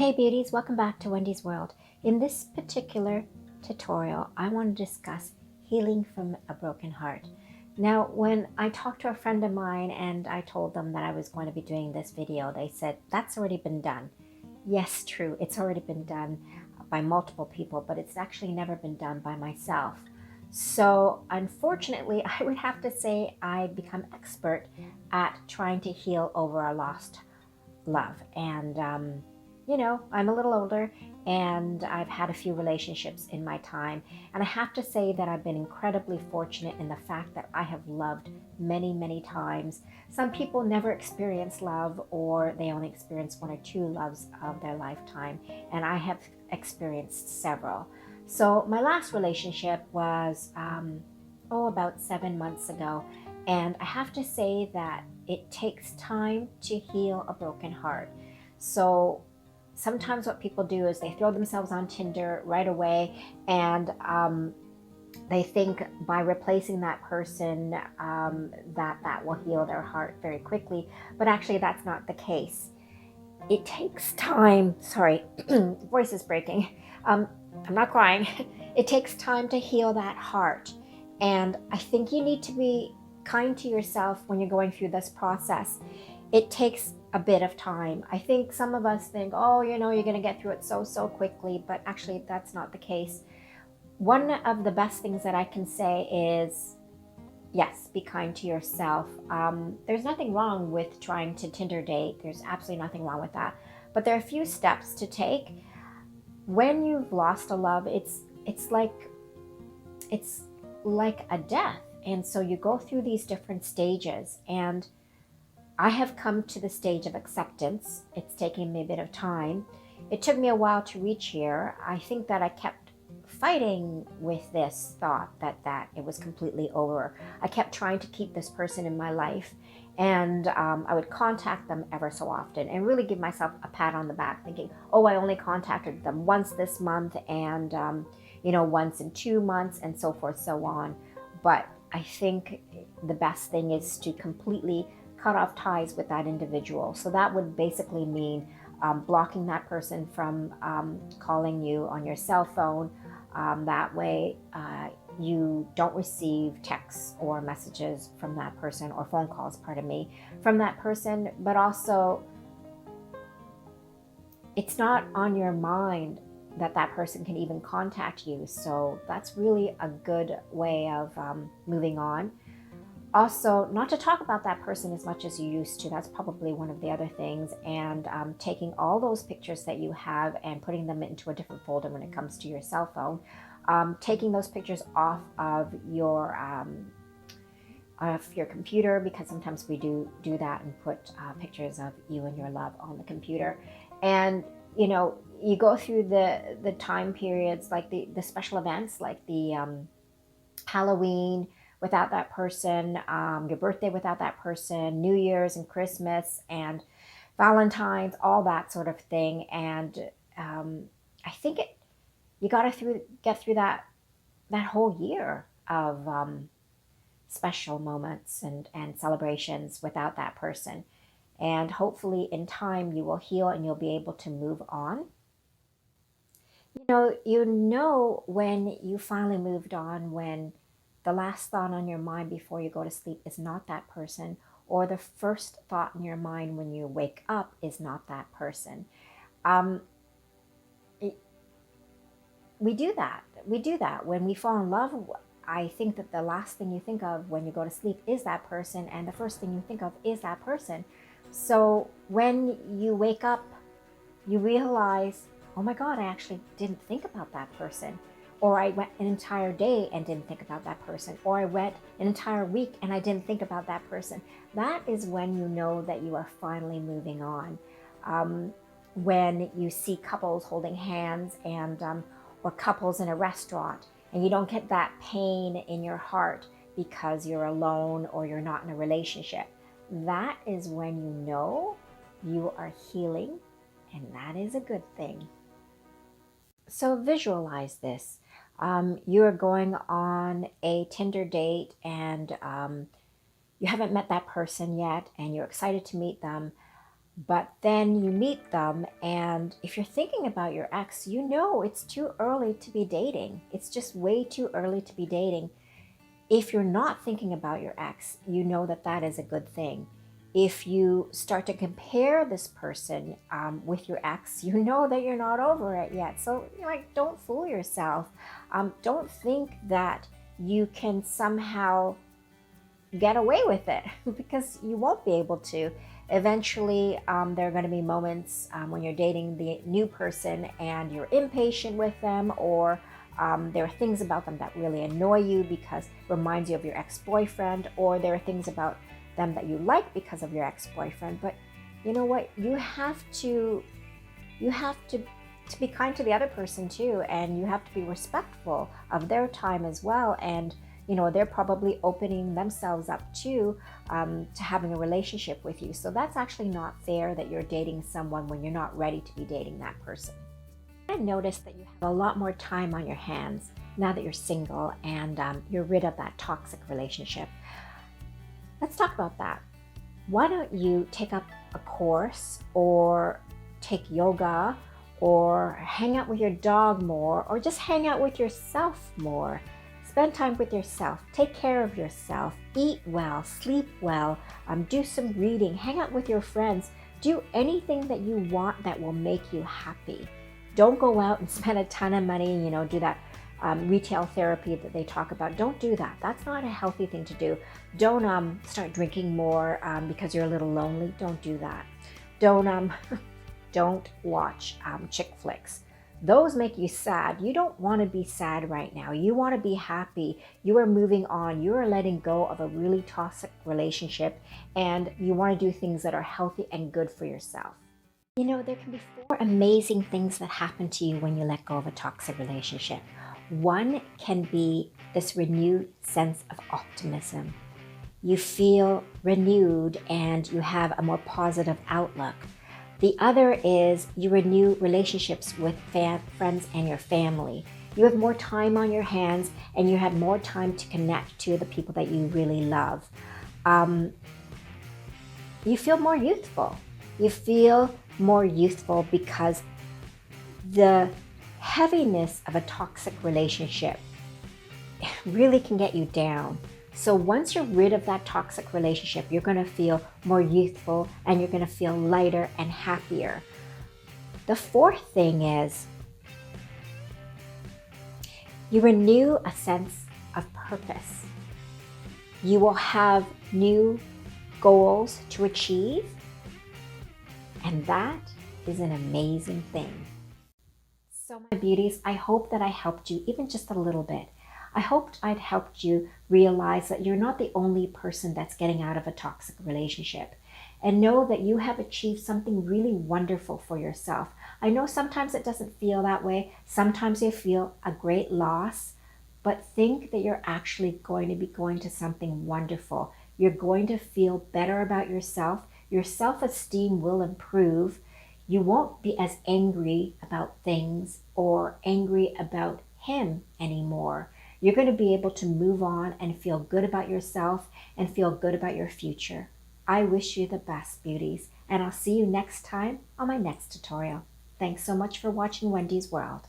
Hey beauties, welcome back to Wendy's World. In this particular tutorial, I want to discuss healing from a broken heart. Now, when I talked to a friend of mine and I told them that I was going to be doing this video, they said, that's already been done. Yes, true, it's already been done by multiple people, but it's actually never been done by myself. So unfortunately, I would have to say I've become expert at trying to heal over a lost love. And I'm a little older and I've had a few relationships in my time. And I have to say that I've been incredibly fortunate in the fact that I have loved many, many times. Some people never experience love, or they only experience one or two loves of their lifetime. And I have experienced several. So my last relationship was, about 7 months ago. And I have to say that it takes time to heal a broken heart. So sometimes what people do is they throw themselves on Tinder right away, and they think by replacing that person that will heal their heart very quickly. But actually that's not the case. It takes time. Sorry, voice is breaking. I'm not crying. It takes time to heal that heart. And I think you need to be kind to yourself when you're going through this process. It takes a bit of time. I think some of us think, you're going to get through it so quickly, but actually that's not the case. One of the best things that I can say is, yes, be kind to yourself. There's nothing wrong with trying to Tinder date. There's absolutely nothing wrong with that. But there are a few steps to take. When you've lost a love, it's like a death. And so you go through these different stages, and I have come to the stage of acceptance. It's taken me a bit of time. It took me a while to reach here. I think that I kept fighting with this thought that it was completely over. I kept trying to keep this person in my life, and I would contact them ever so often and really give myself a pat on the back, thinking, I only contacted them once this month, and once in 2 months, and so forth, so on. But I think the best thing is to completely cut off ties with that individual. So that would basically mean blocking that person from calling you on your cell phone. That way you don't receive texts or messages from that person, or phone calls, from that person. But also, it's not on your mind that person can even contact you. So that's really a good way of moving on. Also, not to talk about that person as much as you used to. That's probably one of the other things. And taking all those pictures that you have and putting them into a different folder when it comes to your cell phone. Taking those pictures off of your computer, because sometimes we do that and put pictures of you and your love on the computer. And you go through the time periods, like the special events, like the Halloween without that person, your birthday without that person, New Year's and Christmas and Valentine's, all that sort of thing. And I think you got to get through that whole year of special moments and celebrations without that person. And hopefully in time you will heal and you'll be able to move on. You know when you finally moved on, when the last thought on your mind before you go to sleep is not that person, or the first thought in your mind when you wake up is not that person. We do that. When we fall in love, I think that the last thing you think of when you go to sleep is that person, and the first thing you think of is that person. So when you wake up, you realize, oh my God, I actually didn't think about that person. Or I went an entire day and didn't think about that person. Or I went an entire week and I didn't think about that person. That is when you know that you are finally moving on. When you see couples holding hands and or couples in a restaurant, and you don't get that pain in your heart because you're alone or you're not in a relationship, that is when you know you are healing, and that is a good thing. So visualize this. You're going on a Tinder date, and you haven't met that person yet, and you're excited to meet them. But then you meet them, and if you're thinking about your ex, you know it's too early to be dating. It's just way too early to be dating. If you're not thinking about your ex, you know that that is a good thing. If you start to compare this person with your ex, you know that you're not over it yet. So, like, don't fool yourself. Don't think that you can somehow get away with it because you won't be able to. Eventually, there are going to be moments when you're dating the new person and you're impatient with them, or there are things about them that really annoy you because it reminds you of your ex-boyfriend, or there are things about them that you like because of your ex-boyfriend. But you know what? You have to be kind to the other person too, and you have to be respectful of their time as well. And they're probably opening themselves up to having a relationship with you. So that's actually not fair that you're dating someone when you're not ready to be dating that person. I noticed that you have a lot more time on your hands now that you're single and you're rid of that toxic relationship. Let's talk about that. Why don't you take up a course, or take yoga, or hang out with your dog more, or just hang out with yourself more? Spend time with yourself. Take care of yourself. Eat well, sleep well, do some reading, hang out with your friends. Do anything that you want that will make you happy. Don't go out and spend a ton of money, do that retail therapy that they talk about. Don't do that. That's not a healthy thing to do. Don't start drinking more because you're a little lonely. Don't do that. Don't watch chick flicks. Those make you sad. You don't want to be sad right now. You want to be happy. You are moving on. You are letting go of a really toxic relationship, and you want to do things that are healthy and good for yourself. There can be 4 amazing things that happen to you when you let go of a toxic relationship. One can be this renewed sense of optimism. You feel renewed and you have a more positive outlook. The other is you renew relationships with friends and your family. You have more time on your hands and you have more time to connect to the people that you really love. You feel more youthful. You feel more youthful because the heaviness of a toxic relationship really can get you down. So once you're rid of that toxic relationship, you're going to feel more youthful and you're going to feel lighter and happier. The 4th thing is you renew a sense of purpose. You will have new goals to achieve, and that is an amazing thing. So my beauties, I hope that I helped you even just a little bit. I hoped I'd helped you realize that you're not the only person that's getting out of a toxic relationship. And know that you have achieved something really wonderful for yourself. I know sometimes it doesn't feel that way. Sometimes you feel a great loss. But think that you're actually going to be going to something wonderful. You're going to feel better about yourself. Your self-esteem will improve. You won't be as angry about things or angry about him anymore. You're going to be able to move on and feel good about yourself and feel good about your future. I wish you the best, beauties, and I'll see you next time on my next tutorial. Thanks so much for watching Wendy's World.